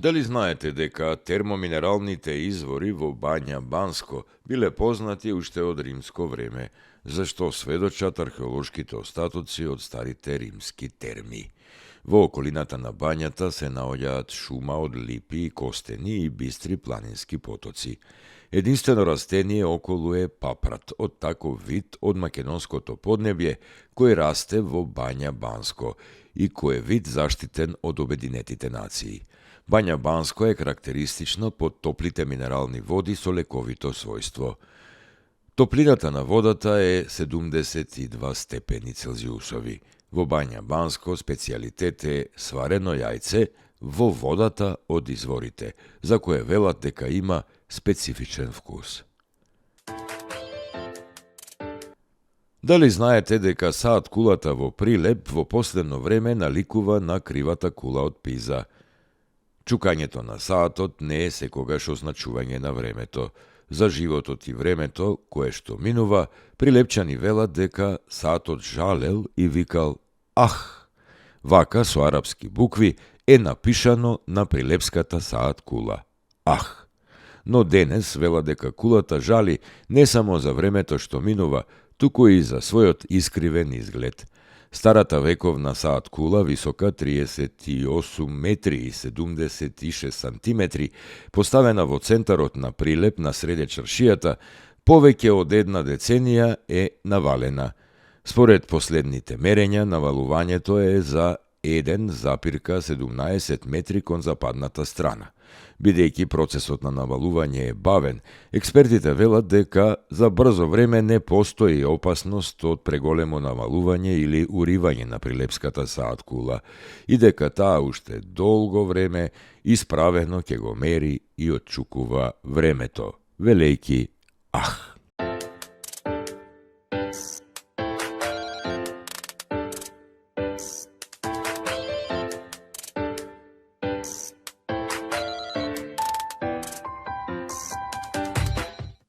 Дали знаете дека термоминералните извори во Бања Банско биле познати уште од римско време, за што сведочат археолошките остатоци од старите римски терми? Во околината на бањата се наоѓаат шума од липи, костени и бистри планински потоци. Единствено растение околу е папрат, од таков вид од македонското поднебје, кој расте во Бања Банско и кој е вид заштитен од Обединетите нации. Бања Банско е карактеристична по топлите минерални води со лековито својство. Топлината на водата е 72 степени Целзиусови. Во Бања Банско специјалитет е сварено јајце во водата од изворите, за кое велат дека има специфичен вкус. Дали знаете дека саат кулата во Прилеп во последно време наликува на кривата кула од Пиза? Чукањето на саатот не е секогаш означување на времето. За животот и времето, кое што минува, прилепчани велат дека саатот жалел и викал «Ах!». Вака со арапски букви е напишано на прилепската саат кула «Ах!». Но денес вела дека кулата жали не само за времето што минува, туку и за својот искривен изглед. Старата вековна саат кула, висока 38 метри и 76 сантиметри, поставена во центарот на Прилеп на среде чаршијата, повеќе од една деценија е навалена. Според последните мерења, навалувањето е за 1,17 метри кон западната страна. Бидејќи процесот на навалување е бавен, експертите велат дека за брзо време не постои опасност од преголемо навалување или уривање на прилепската саат кула и дека таа уште долго време исправено ќе го мери и отчукува времето, велејќи «Ах!».